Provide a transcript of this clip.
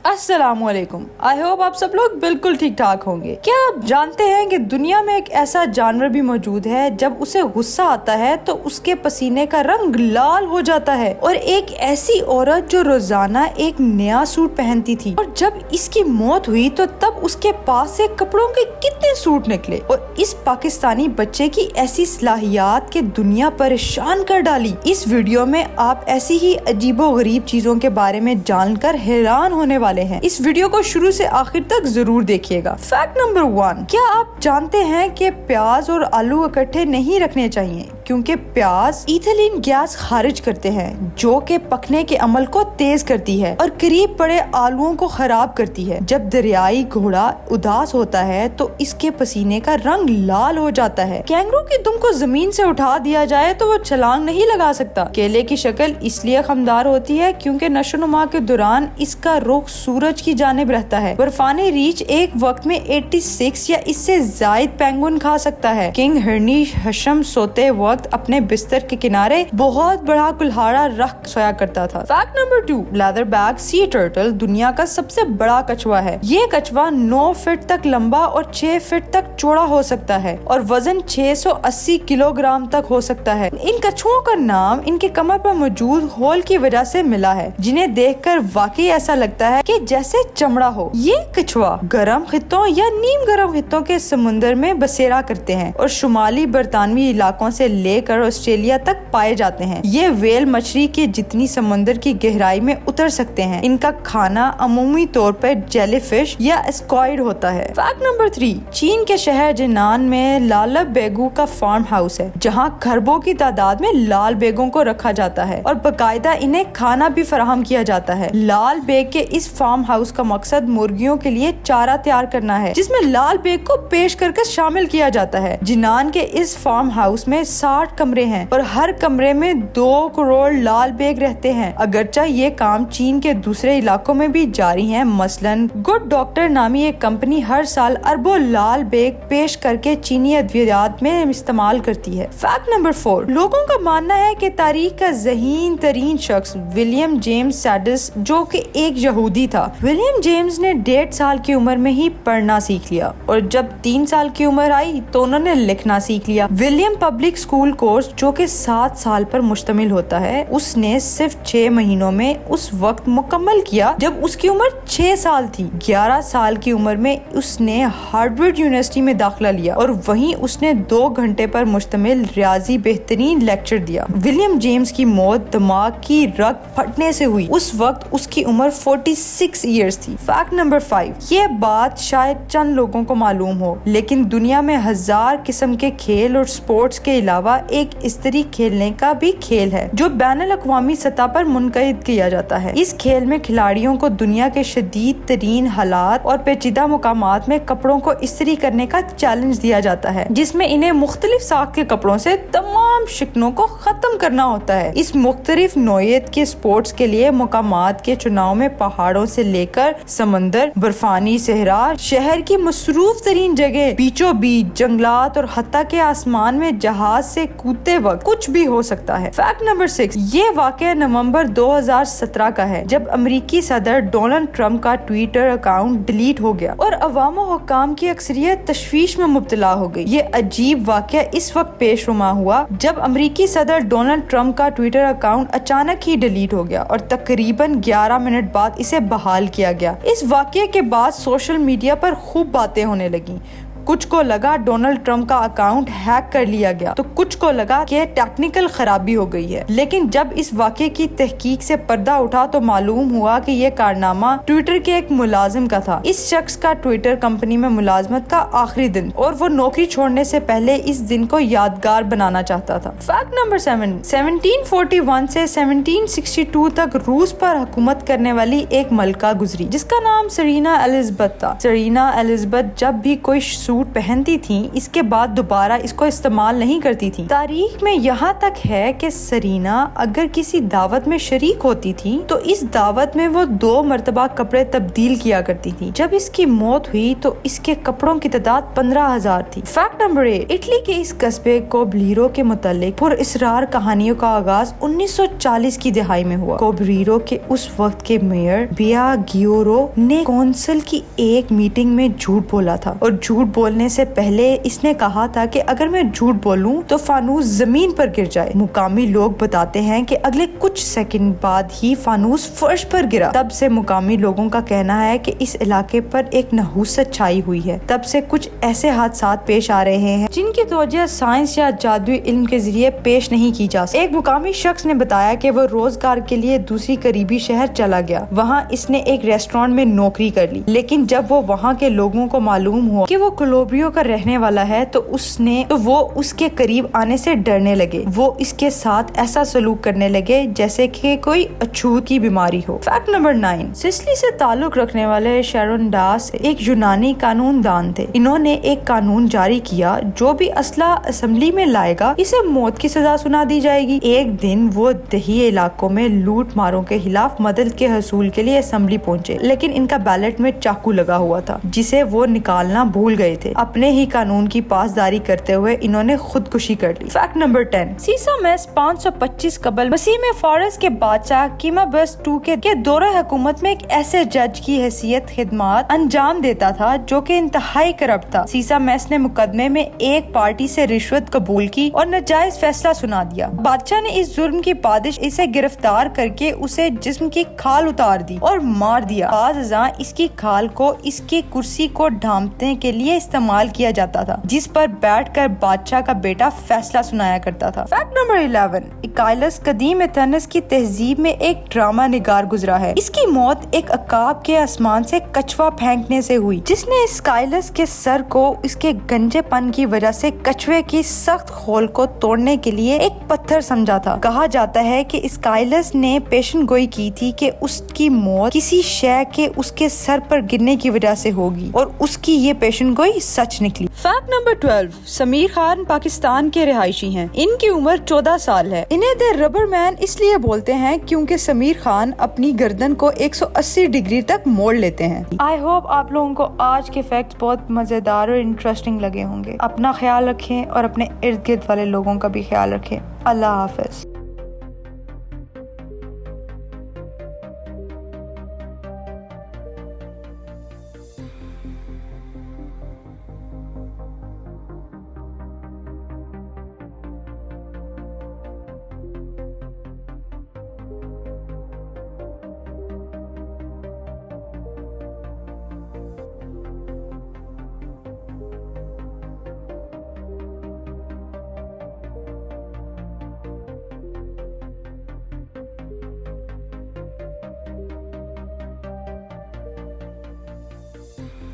السلام علیکم. I hope آپ سب لوگ بالکل ٹھیک ٹھاک ہوں گے. کیا آپ جانتے ہیں کہ دنیا میں ایک ایسا جانور بھی موجود ہے جب اسے غصہ آتا ہے تو اس کے پسینے کا رنگ لال ہو جاتا ہے, اور ایک ایسی عورت جو روزانہ ایک نیا سوٹ پہنتی تھی, اور جب اس کی موت ہوئی تو تب اس کے پاس سے کپڑوں کے کتنے سوٹ نکلے, اور اس پاکستانی بچے کی ایسی صلاحیات کہ دنیا پریشان کر ڈالی. اس ویڈیو میں آپ ایسی ہی عجیب و غریب چیزوں کے بارے میں جان کر حیران ہونے والے ہیں. اس ویڈیو کو شروع سے آخر تک ضرور دیکھیے گا. فیکٹ نمبر 1, کیا آپ جانتے ہیں کہ پیاز اور آلو اکٹھے نہیں رکھنے چاہیے کیونکہ پیاز ایتھیلین گیس خارج کرتے ہیں جو کہ پکنے کے عمل کو تیز کرتی ہے اور قریب پڑے آلووں کو خراب کرتی ہے. جب دریائی گھوڑا اداس ہوتا ہے تو اس کے پسینے کا رنگ لال ہو جاتا ہے. کینگرو کی دم کو زمین سے اٹھا دیا جائے تو وہ چھلانگ نہیں لگا سکتا. کیلے کی شکل اس لیے خمدار ہوتی ہے کیونکہ نشو و نما کے دوران اس کا رخ سورج کی جانب رہتا ہے. برفانی ریچھ ایک وقت میں 86 یا اس سے زائد پینگوئن کھا سکتا ہے. کنگ ہرنی حشم سوتے وقت اپنے بستر کے کنارے بہت بڑا کلہاڑا رکھ سویا کرتا تھا. فیکٹ نمبر 2, لیدر بیک سی ٹرٹل دنیا کا سب سے بڑا کچھوا ہے. یہ کچھوا 9 فٹ تک لمبا اور 6 فٹ تک چوڑا ہو سکتا ہے اور وزن 680 کلو گرام تک ہو سکتا ہے. ان کچھووں کا نام ان کے کمر پر موجود ہول کی وجہ سے ملا ہے جنہیں دیکھ کر واقعی ایسا لگتا ہے کہ جیسے چمڑا ہو. یہ کچھوا گرم خطوں یا نیم گرم خطوں کے سمندر میں بسیرا کرتے ہیں اور شمالی برطانوی علاقوں سے لے کر آسٹریلیا تک پائے جاتے ہیں. یہ ویل مچھلی کے جتنی سمندر کی گہرائی میں اتر سکتے ہیں. ان کا کھانا عمومی طور پر جیلی فش یا اسکوائڈ ہوتا ہے. فیکٹ نمبر 3, چین کے شہر جنان میں لالب بیگو کا فارم ہاؤس ہے جہاں خربوں کی تعداد میں لال بیگوں کو رکھا جاتا ہے اور باقاعدہ انہیں کھانا بھی فراہم کیا جاتا ہے. لال بیگ کے اس فارم ہاؤس کا مقصد مرغیوں کے لیے چارہ تیار کرنا ہے جس میں لال بیگ کو پیش کر کے شامل کیا جاتا ہے. جنان کے اس فارم ہاؤس میں 60 کمرے ہیں اور ہر کمرے میں 2 کروڑ لال بیگ رہتے ہیں. اگرچہ یہ کام چین کے دوسرے علاقوں میں بھی جاری ہے. مثلاً گڈ ڈاکٹر نامی ایک کمپنی ہر سال اربوں لال بیگ پیش کر کے چینی ادویات میں استعمال کرتی ہے. فیکٹ نمبر 4, لوگوں کا ماننا ہے کہ تاریخ کا ذہین ترین شخص ولیم جیمز سیڈس جو کہ ایک یہودی تھا. ولیم جیمز نے 1.5 سال کی عمر میں ہی پڑھنا سیکھ لیا اور جب 3 سال کی عمر آئی تو انہوں نے لکھنا سیکھ لیا. ولیم پبلک اسکول کورس جو کہ 7 سال پر مشتمل ہوتا ہے اس نے صرف 6 مہینوں میں اس وقت مکمل کیا جب اس کی عمر 6 سال تھی. 11 سال کی عمر میں اس نے ہارورڈ یونیورسٹی میں داخلہ لیا اور وہیں اس نے 2 گھنٹے پر مشتمل ریاضی بہترین لیکچر دیا. ولیم جیمز کی موت دماغ کی رگ پھٹنے سے ہوئی. اس وقت اس کی عمر 46 ایئرز تھی. فیکٹ نمبر 5, یہ بات شاید چند لوگوں کو معلوم ہو لیکن دنیا میں 1000 قسم کے کھیل اور سپورٹس کے علاوہ ایک استری کھیلنے کا بھی کھیل ہے جو بین الاقوامی سطح پر منعقد کیا جاتا ہے. اس کھیل میں کھلاڑیوں کو دنیا کے شدید ترین حالات اور پیچیدہ مقامات میں کپڑوں کو استری کرنے کا چیلنج دیا جاتا ہے جس میں انہیں مختلف ساخت کے کپڑوں سے تمام شکنوں کو ختم کرنا ہوتا ہے. اس مختلف نوعیت کے سپورٹس کے لیے مقامات کے چناؤ میں پہاڑوں سے لے کر سمندر, برفانی صحرا, شہر کی مصروف ترین جگہ, بیچوں بیچ جنگلات اور حتیٰ کہ آسمان میں جہاز سے کودتے وقت کچھ بھی ہو سکتا ہے. فیکٹ نمبر 6, یہ واقعہ نومبر 2017 کا ہے جب امریکی صدر ڈونلڈ ٹرمپ کا ٹویٹر اکاؤنٹ ڈیلیٹ ہو گیا اور عوام و حکام کی اکثریت تشویش میں مبتلا ہو گئی. یہ عجیب واقعہ اس وقت پیش رما ہوا جب امریکی صدر ڈونلڈ ٹرمپ کا ٹویٹر اکاؤنٹ اچانک ہی ڈیلیٹ ہو گیا اور تقریباً 11 منٹ بعد اسے بحال کیا گیا. اس واقعے کے بعد سوشل میڈیا پر خوب باتیں ہونے لگیں. کچھ کو لگا ڈونلڈ ٹرمپ کا اکاؤنٹ ہیک کر لیا گیا تو کچھ کو لگا کہ ٹیکنیکل خرابی ہو گئی ہے. لیکن جب اس واقعے کی تحقیق سے پردہ اٹھا تو معلوم ہوا کہ یہ کارنامہ ٹویٹر کے ایک ملازم کا تھا. اس شخص کا ٹویٹر کمپنی میں ملازمت کا آخری دن اور وہ نوکری چھوڑنے سے پہلے اس دن کو یادگار بنانا چاہتا تھا. فیکٹ نمبر 7, 1741 سے 1762 تک روس پر حکومت کرنے والی ایک ملکہ گزری جس کا نام سرینا الزبتھ تھا. سرینا الزبتھ جب بھی کوئی سوٹ سوٹ پہنتی تھیں اس کے بعد دوبارہ اس کو استعمال نہیں کرتی تھیں۔ تاریخ میں یہاں تک ہے کہ سرینا اگر کسی دعوت میں شریک ہوتی تھی تو اس دعوت میں وہ 2 مرتبہ کپڑے تبدیل کیا کرتی تھی۔ جب اس کی موت ہوئی تو اس کے کپڑوں کی تعداد 15,000 تھی۔ فیکٹ نمبر 8، اٹلی کے اس قصبے کوبلیرو کے متعلق پر اسرار کہانیوں کا آغاز 1940 کی دہائی میں ہوا۔ کوبلیرو کے اس وقت کے میئر بیا گیورو نے کونسل کی ایک میٹنگ میں جھوٹ بولا تھا، اور جھوٹ بولنے سے پہلے اس نے کہا تھا کہ اگر میں جھوٹ بولوں تو فانوس زمین پر گر جائے۔ مقامی لوگ بتاتے ہیں کہ اگلے کچھ سیکنڈ بعد ہی فانوس فرش پر گرا۔ تب سے مقامی لوگوں کا کہنا ہے کہ اس علاقے پر ایک نحوست چھائی ہوئی ہے۔ تب سے کچھ ایسے حادثات پیش آ رہے ہیں جن کی توجہ سائنس یا جادوئی علم کے ذریعے پیش نہیں کی جا سکتی۔ ایک مقامی شخص نے بتایا کہ وہ روزگار کے لیے دوسری قریبی شہر چلا گیا۔ وہاں اس نے ایک ریسٹورانٹ میں نوکری کر لی، لیکن جب وہ وہاں کے لوگوں کو معلوم ہوا کہ وہ کولوبریو کا رہنے والا ہے تو وہ اس کے قریب آنے سے ڈرنے لگے۔ وہ اس کے ساتھ ایسا سلوک کرنے لگے جیسے کہ کوئی اچھوت کی بیماری ہو۔ فیکٹ نمبر 9، سسلی سے تعلق رکھنے والے شیرون ڈاس ایک یونانی قانون دان تھے۔ انہوں نے ایک قانون جاری کیا، جو بھی اسلحہ اسمبلی میں لائے گا اسے موت کی سزا سنا دی جائے گی۔ ایک دن وہ دیہی علاقوں میں لوٹ ماروں کے خلاف مدد کے حصول کے لیے اسمبلی پہنچے، لیکن ان کا بیلٹ میں چاقو لگا ہوا تھا جسے وہ نکالنا بھول گئے تھے۔ اپنے ہی قانون کی پاسداری کرتے ہوئے انہوں نے خودکشی کر لی۔ فیکٹ نمبر 10، سیسا میس 525 قبل مسیح میں فارس کے بادشاہ کیمابس II کے دور حکومت میں ایک ایسے جج کی حیثیت خدمات انجام دیتا تھا جو کہ انتہائی کرپٹ تھا۔ سیسا میس نے مقدمے میں ایک پارٹی سے رشوت قبول کی اور ناجائز فیصلہ سنا دیا۔ بادشاہ نے اس ظلم کی پاداش اسے گرفتار کر کے اسے جسم کی کھال اتار دی اور مار دیا۔ بعض ازاں اس کی کھال کو اس کی کرسی کو ڈھانپنے کے لیے استعمال کیا جاتا تھا، جس پر بیٹھ کر بادشاہ کا بیٹا فیصلہ سنایا کرتا تھا۔ فیکٹ نمبر 11، ایکائلس قدیم ایتھنز کی تہذیب میں ایک ڈرامہ نگار گزرا ہے۔ اس کی موت ایک عقاب کے آسمان سے کچھوا پھینکنے سے ہوئی، جس نے اسکائلس کے سر کو اس کے گنجے پن کی وجہ سے کچھوے کی سخت خول کو توڑنے کے لیے ایک پتھر سمجھا تھا۔ کہا جاتا ہے کہ اسکائلس نے پیشن گوئی کی تھی کہ اس کی موت کسی شے کے اس کے سر پر گرنے کی وجہ سے ہوگی، اور اس کی یہ پیشن گوئی سچ نکلی۔ فیکٹ نمبر 12، سمیر خان پاکستان کے رہائشی ہیں۔ ان کی عمر 14 سال ہے۔ انہیں دی ربر مین اس لیے بولتے ہیں کیونکہ سمیر خان اپنی گردن کو 180 ڈگری تک موڑ لیتے ہیں۔ آئی ہوپ آپ لوگوں کو آج کے فیکٹس بہت مزیدار اور انٹرسٹنگ لگے ہوں گے۔ اپنا خیال رکھیں اور اپنے ارد گرد والے لوگوں کا بھی خیال رکھیں۔ اللہ حافظ۔